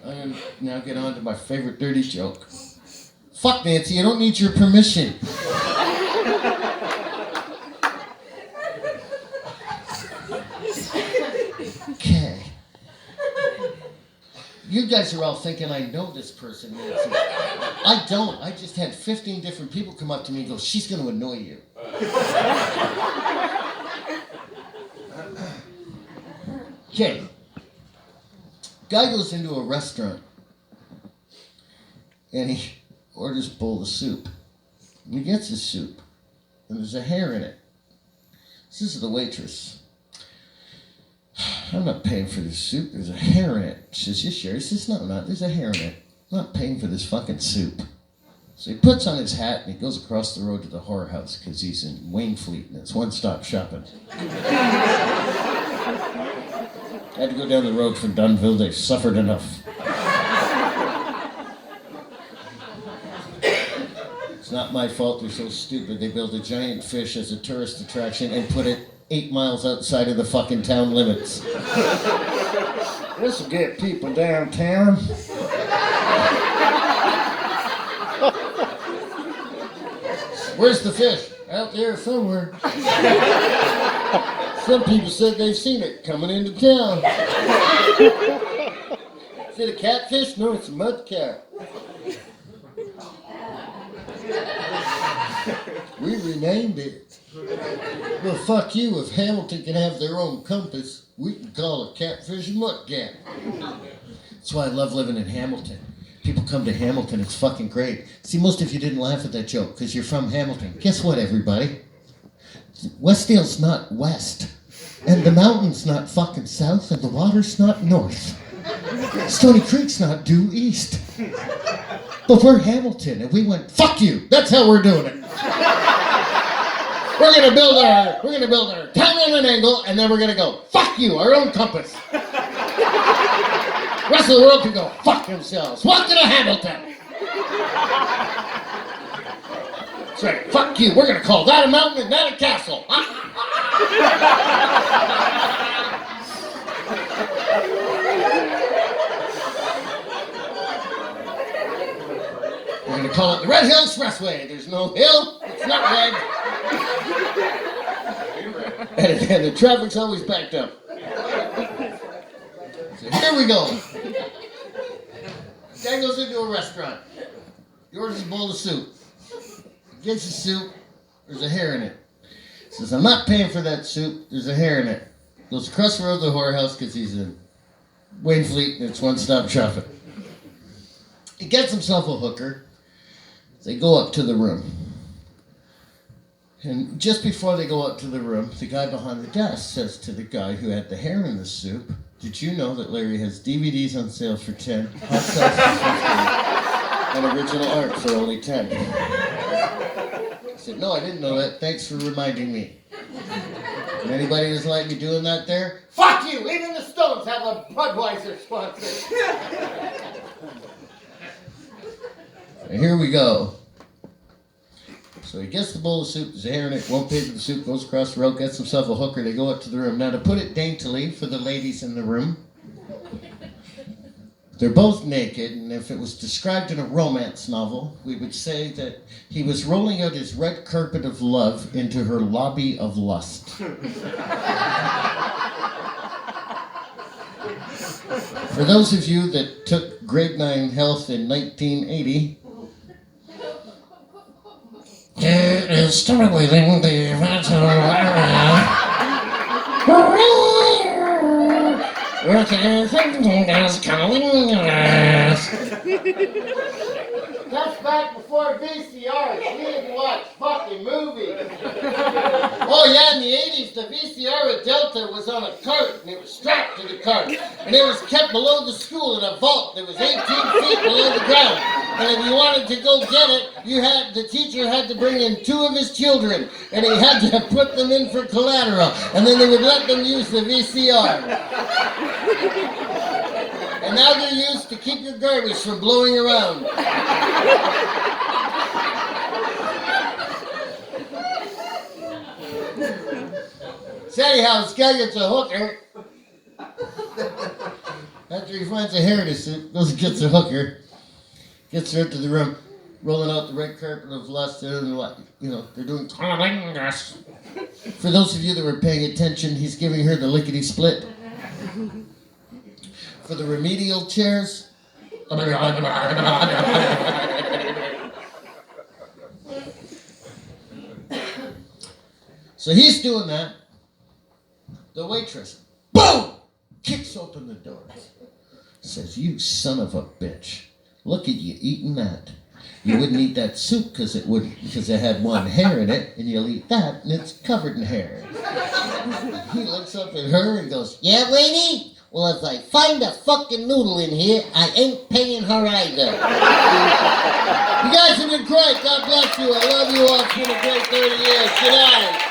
I'm gonna now get on to my favorite dirty joke. Fuck Nancy, I don't need your permission. Okay. You guys are all thinking I know this person, Nancy. I don't. I just had 15 different people come up to me and go, she's going to annoy you. Okay. Guy goes into a restaurant and he orders a bowl of soup. And he gets his soup and there's a hair in it. This is the waitress. I'm not paying for this soup. There's a hair in it. She says, you sure? He says, no, I'm not. There's a hair in it. I'm not paying for this fucking soup. So he puts on his hat and he goes across the road to the whorehouse because he's in Waynfleet and it's one-stop shopping. Had to go down the road from Dunville. They've suffered enough. It's not my fault. They're so stupid. They built a giant fish as a tourist attraction and put it 8 miles outside of the fucking town limits. This will get people downtown. Where's the fish? Out there somewhere. Some people said they've seen it coming into town. Is it a catfish? No, it's a mudcat. We renamed it. Well, fuck you. If Hamilton can have their own compass, we can call a catfish a mudcat. That's why I love living in Hamilton. People come to Hamilton, it's fucking great. See, most of you didn't laugh at that joke because you're from Hamilton. Guess what, everybody? Westdale's not west. And the mountain's not fucking south, and the water's not north. Stony Creek's not due east. But we're Hamilton, and we went, fuck you! That's how we're doing it. We're gonna build our town on an angle, and then we're gonna go, fuck you, our own compass. The rest of the world can go fuck themselves. Welcome to Hamilton. That's right, fuck you. We're gonna call that a mountain and that a castle. We're gonna call it the Red Hill Expressway. There's no hill, it's not red. And the traffic's always backed up. So here we go. Guy goes into a restaurant. He orders a bowl of soup. He gets the soup. There's a hair in it. He says, I'm not paying for that soup. There's a hair in it. Goes across the road to the whorehouse because he's in Waynfleet and it's one-stop shopping. He gets himself a hooker. They go up to the room. And just before they go up to the room, the guy behind the desk says to the guy who had the hair in the soup, did you know that Larry has DVDs on sale for 10, hot sauce for 15, and original art for only 10? I said, no, I didn't know that. Thanks for reminding me. And anybody who doesn't like me doing that there, fuck you! Even the Stones have a Budweiser sponsor. And here we go. So he gets the bowl of soup, there's hair in it, won't pay for the soup, goes across the road, gets himself a hooker, they go up to the room. Now to put it daintily for the ladies in the room, they're both naked, and if it was described in a romance novel, we would say that he was rolling out his red carpet of love into her lobby of lust. For those of you that took grade 9 health in 1980, it is stimulating the mental area. That's back before VCRs. We didn't watch fucking movies. Oh yeah, in the 80s, the VCR with Delta was on a cart, and it was strapped to the cart. And it was kept below the school in a vault that was 18 feet below the ground. And if you wanted to go get it, the teacher had to bring in 2 of his children, and he had to put them in for collateral, and then they would let them use the VCR. And now they're used to keep your garbage from blowing around. So anyhow, this guy gets a hooker. After he finds a hair in his suit, goes and gets a hooker, gets her into the room, rolling out the red carpet of lust, and they're doing cunnilingus. For those of you that were paying attention, he's giving her the lickety-split. For the remedial chairs, so he's doing that. The waitress, boom, kicks open the door. Says, "You son of a bitch, look at you eating that. You wouldn't eat that soup because it had one hair in it, and you'll eat that, and it's covered in hair." He looks up at her and goes, "Yeah, lady? Well, if I find a fucking noodle in here, I ain't paying her either." You guys have been great. God bless you. I love you all. It's been a great 30 years. Good night.